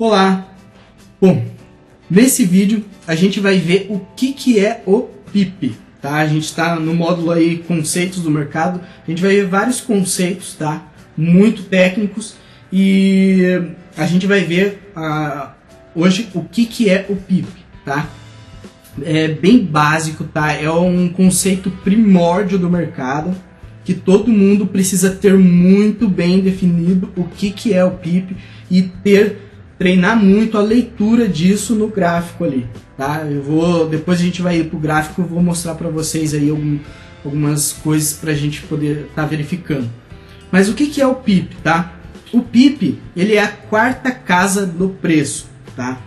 Olá! Bom, nesse vídeo a gente vai ver o que é o PIP, tá? A gente está no módulo aí conceitos do mercado, a gente vai ver vários conceitos, tá? Muito técnicos, e a gente vai ver hoje o que é o PIP, tá? É bem básico, tá? É um conceito primórdio do mercado que todo mundo precisa ter muito bem definido o que é o PIP e treinar muito a leitura disso no gráfico ali, tá? Depois a gente vai ir pro gráfico, eu vou mostrar para vocês aí algumas coisas para a gente poder estar verificando. Mas o que é o PIP, tá? O PIP, ele é a quarta casa do preço, tá?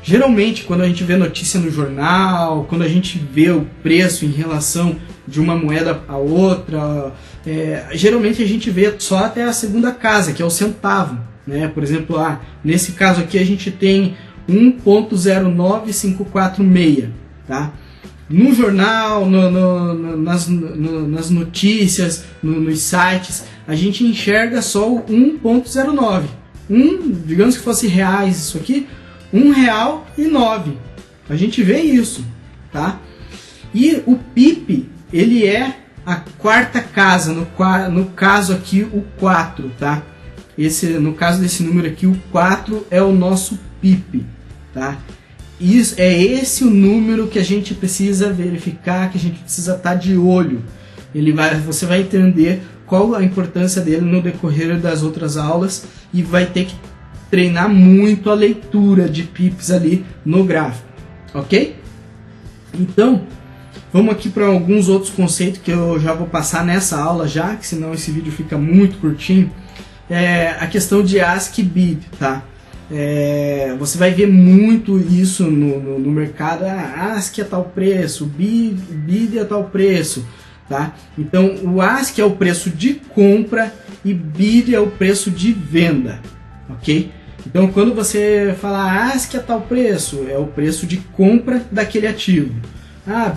Geralmente, quando a gente vê notícia no jornal, quando a gente vê o preço em relação de uma moeda a outra, geralmente a gente vê só até a segunda casa, que é o centavo, né? Por exemplo, nesse caso aqui a gente tem 1.09546, tá? No jornal, nas notícias, nos sites, a gente enxerga só o 1.09. Digamos que fosse reais isso aqui, R$1,09. A gente vê isso, tá? E o PIP, ele é a quarta casa, no caso aqui o 4, tá? No caso desse número aqui, o 4 é o nosso PIP, tá? É esse o número que a gente precisa verificar, que a gente precisa estar de olho. Você vai entender qual a importância dele no decorrer das outras aulas e vai ter que treinar muito a leitura de PIPs ali no gráfico, ok? Então, vamos aqui para alguns outros conceitos que eu já vou passar nessa aula já, que senão esse vídeo fica muito curtinho. A questão de ask e bid, tá? Você vai ver muito isso no mercado. Ask é tal preço, bid é tal preço, tá? Então o ask é o preço de compra e bid é o preço de venda, ok? Então quando você fala ask é tal preço, é o preço de compra daquele ativo.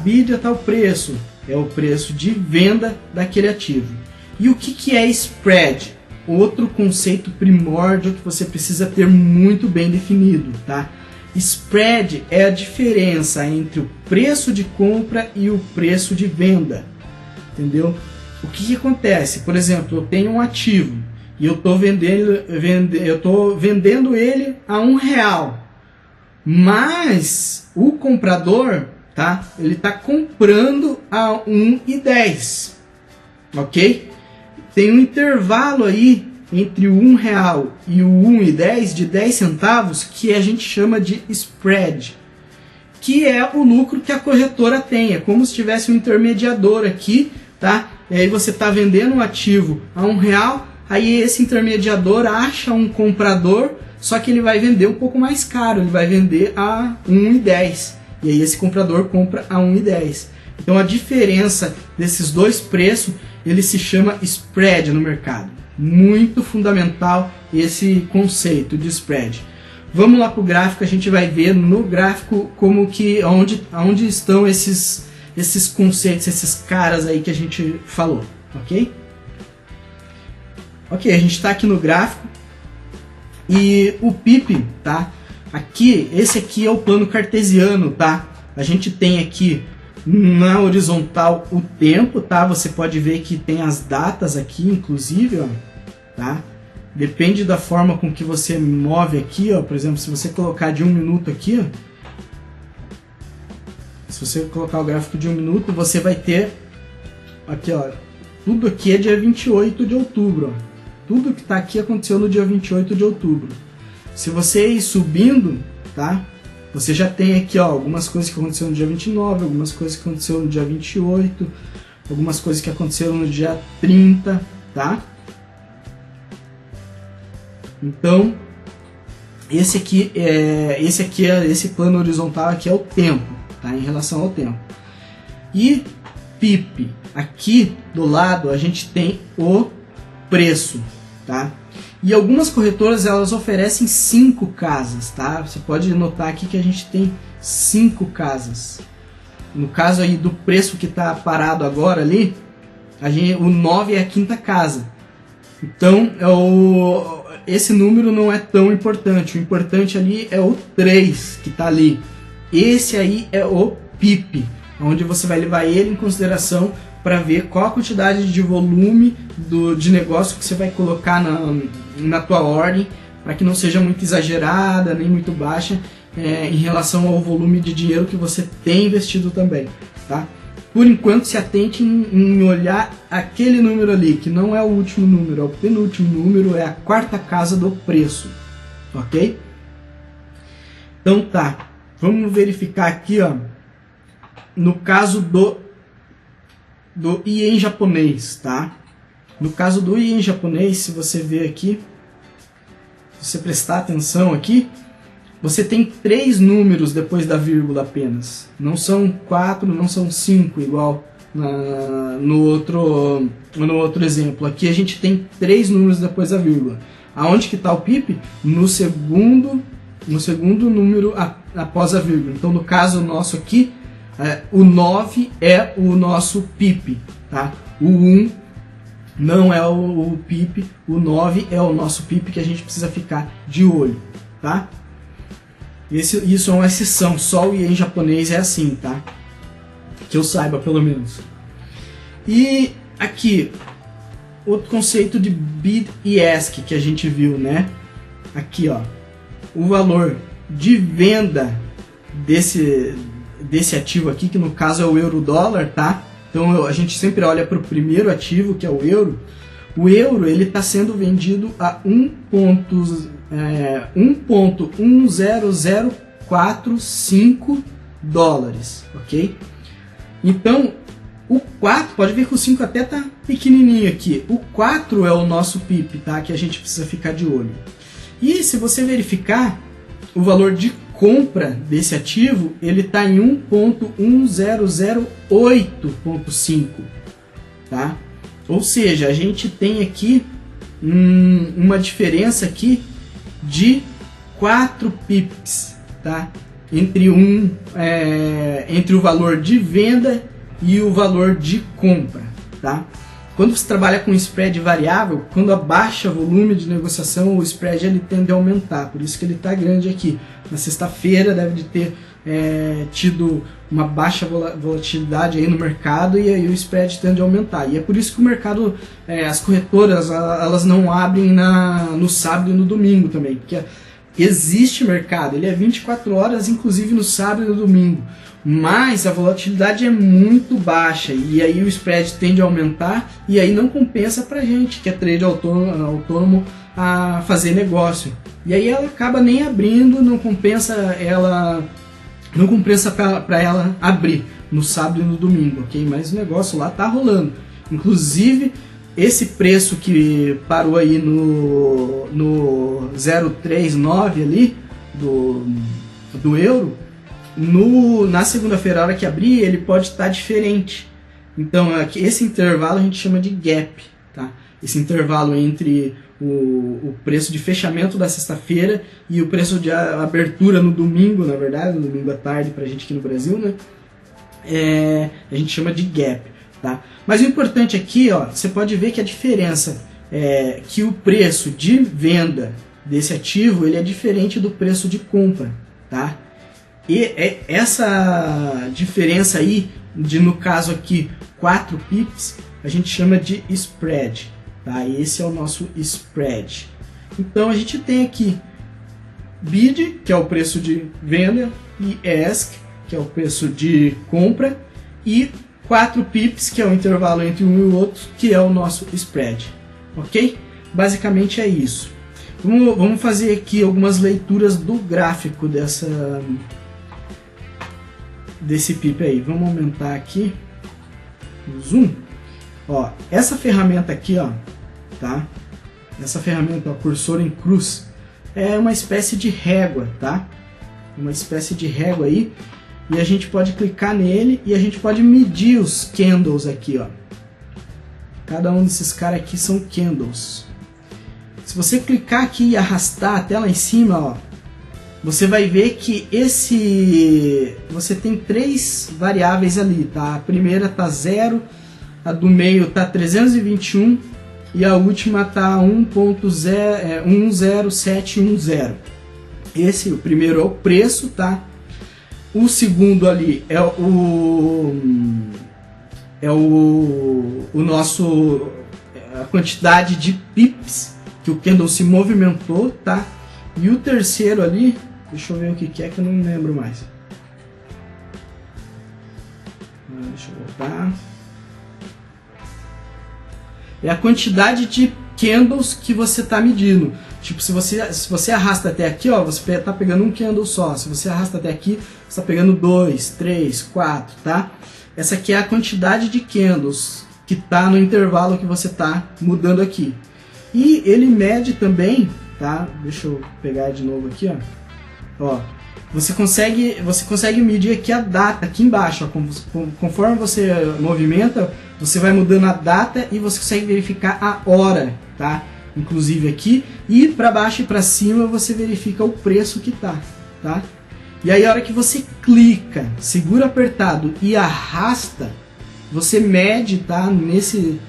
Bid é tal preço, é o preço de venda daquele ativo. E o que é spread? Outro conceito primórdio que você precisa ter muito bem definido, tá? Spread é a diferença entre o preço de compra e o preço de venda, entendeu? O que acontece? Por exemplo, eu tenho um ativo e eu estou vendendo ele a R$1, mas o comprador, tá? Ele está comprando a R$1,10, ok? Tem um intervalo aí entre o R$1 e o R$1,10 de 10 centavos que a gente chama de spread, que é o lucro que a corretora tem. É como se tivesse um intermediador aqui, tá? E aí você está vendendo um ativo a R$1, aí esse intermediador acha um comprador, só que ele vai vender um pouco mais caro, ele vai vender a R$1,10, e aí esse comprador compra a R$1,10. Então a diferença desses dois preços, ele se chama spread no mercado. Muito fundamental esse conceito de spread. Vamos lá para o gráfico, a gente vai ver no gráfico onde estão esses conceitos, esses caras aí que a gente falou, ok? Ok, a gente está aqui no gráfico e o PIP, tá? Esse aqui é o plano cartesiano, tá? A gente tem aqui na horizontal o tempo, tá? Você pode ver que tem as datas aqui, inclusive, ó, tá? Depende da forma com que você move aqui, ó. Por exemplo, se você colocar de 1 minuto aqui, ó, se você colocar o gráfico de 1 minuto, você vai ter aqui, ó, tudo aqui é dia 28 de outubro, ó. Tudo que tá aqui aconteceu no dia 28 de outubro. Se você ir subindo, tá? Você já tem aqui, ó, algumas coisas que aconteceram no dia 29, algumas coisas que aconteceram no dia 28, algumas coisas que aconteceram no dia 30, tá? Então, esse plano horizontal aqui é o tempo, tá? Em relação ao tempo. E PIP, aqui do lado a gente tem o preço, tá? E algumas corretoras, elas oferecem 5 casas, tá? Você pode notar aqui que a gente tem 5 casas. No caso aí do preço que está parado agora ali, o 9 é a quinta casa. Então, esse número não é tão importante. O importante ali é o 3 que está ali. Esse aí é o PIP, onde você vai levar ele em consideração para ver qual a quantidade de volume de negócio que você vai colocar na tua ordem, para que não seja muito exagerada, nem muito baixa em relação ao volume de dinheiro que você tem investido também, tá? Por enquanto, se atente em olhar aquele número ali, que não é o último número, é o penúltimo número, é a quarta casa do preço, ok? Então tá, vamos verificar aqui, ó, no caso do ien japonês, tá? No caso do ien japonês, se você ver aqui, se você prestar atenção aqui, você tem 3 números depois da vírgula apenas. Não são 4, não são 5, igual no outro exemplo. Aqui a gente tem 3 números depois da vírgula. Aonde que está o PIP? No segundo número após a vírgula. Então, no caso nosso aqui, o 9 é o nosso PIP, tá? O 1 não é o PIP, o 9 é o nosso PIP que a gente precisa ficar de olho, tá? Isso é uma exceção, só o ien japonês é assim, tá? Que eu saiba, pelo menos. E aqui, outro conceito de bid e ask que a gente viu, né? Aqui, ó, o valor de venda desse ativo aqui, que no caso é o euro-dólar, tá? Então a gente sempre olha para o primeiro ativo, que é o euro. O euro ele está sendo vendido a 1.10045 dólares, ok? Então o 4, pode ver que o 5 até tá pequenininho aqui. O 4 é o nosso PIP, tá? Que a gente precisa ficar de olho. E se você verificar o valor de compra desse ativo, ele está em 1.1008.5, tá? Ou seja, a gente tem aqui uma diferença aqui de 4 pips, tá? Entre o valor de venda e o valor de compra, tá? Quando você trabalha com spread variável, quando abaixa o volume de negociação, o spread ele tende a aumentar, por isso que ele está grande aqui. Na sexta-feira deve ter tido uma baixa volatilidade aí no mercado e aí o spread tende a aumentar. E é por isso que o mercado, as corretoras, elas não abrem no sábado e no domingo também, porque existe mercado, ele é 24 horas, inclusive no sábado e no domingo, mas a volatilidade é muito baixa e aí o spread tende a aumentar e aí não compensa pra gente que é trade autônomo a fazer negócio. E aí ela acaba nem abrindo, não compensa para ela abrir no sábado e no domingo, ok? Mas o negócio lá tá rolando. Inclusive, esse preço que parou aí no 0,39 ali do euro, na segunda-feira, a hora que abrir, ele pode estar diferente. Então, esse intervalo a gente chama de gap, tá? Esse intervalo entre o preço de fechamento da sexta-feira e o preço de abertura no domingo, na verdade, no domingo à tarde pra gente aqui no Brasil, né? A gente chama de gap, tá? Mas o importante aqui, ó, você pode ver que a diferença é que o preço de venda desse ativo ele é diferente do preço de compra, tá? E essa diferença aí, no caso aqui, 4 pips, a gente chama de spread, tá? Esse é o nosso spread. Então a gente tem aqui bid, que é o preço de venda, e ask, que é o preço de compra, e 4 pips, que é o intervalo entre um e o outro, que é o nosso spread, ok? Basicamente é isso. Vamos fazer aqui algumas leituras do gráfico desse PIP aí. Vamos aumentar aqui o zoom. Ó, essa ferramenta aqui, ó, tá? Essa ferramenta, ó, cursor em cruz, é uma espécie de régua, tá? Uma espécie de régua aí. E a gente pode clicar nele e a gente pode medir os candles aqui, ó. Cada um desses caras aqui são candles. Se você clicar aqui e arrastar até lá em cima, ó, você vai ver que você tem 3 variáveis ali, tá? A primeira tá 0, a do meio tá 321 e a última tá 10710. Esse, o primeiro é o preço, tá? O segundo ali é o nosso, a quantidade de pips que o candle se movimentou, tá? E o terceiro ali, deixa eu ver o que é que eu não lembro mais. Deixa eu voltar. É a quantidade de candles que você está medindo. Tipo, se você arrasta até aqui, ó, você está pegando um candle só. Se você arrasta até aqui, você está pegando 2, 3, 4, tá? Essa aqui é a quantidade de candles que está no intervalo que você está mudando aqui. E ele mede também, tá? Deixa eu pegar de novo aqui, ó. Ó, você consegue medir aqui a data, aqui embaixo, ó, conforme você movimenta, você vai mudando a data e você consegue verificar a hora, tá? Inclusive aqui, e para baixo e para cima você verifica o preço que tá? E aí a hora que você clica, segura apertado e arrasta, você mede, tá? Nesse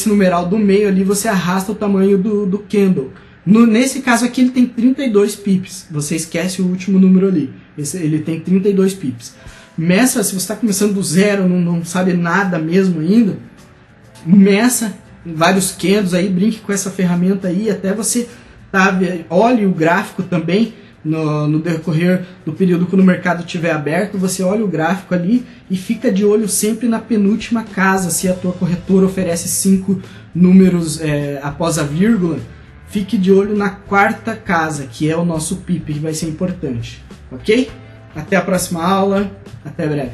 numeral do meio ali, você arrasta o tamanho do candle. Nesse caso aqui ele tem 32 pips, você esquece o último número ali, ele tem 32 pips. Meça, se você está começando do zero, não sabe nada mesmo ainda, meça vários candles aí, brinque com essa ferramenta aí, até você olhe o gráfico também, no decorrer do período que o mercado estiver aberto, você olha o gráfico ali e fica de olho sempre na penúltima casa, se a tua corretora oferece 5 números após a vírgula, fique de olho na quarta casa, que é o nosso PIP, que vai ser importante, ok? Até a próxima aula, até breve.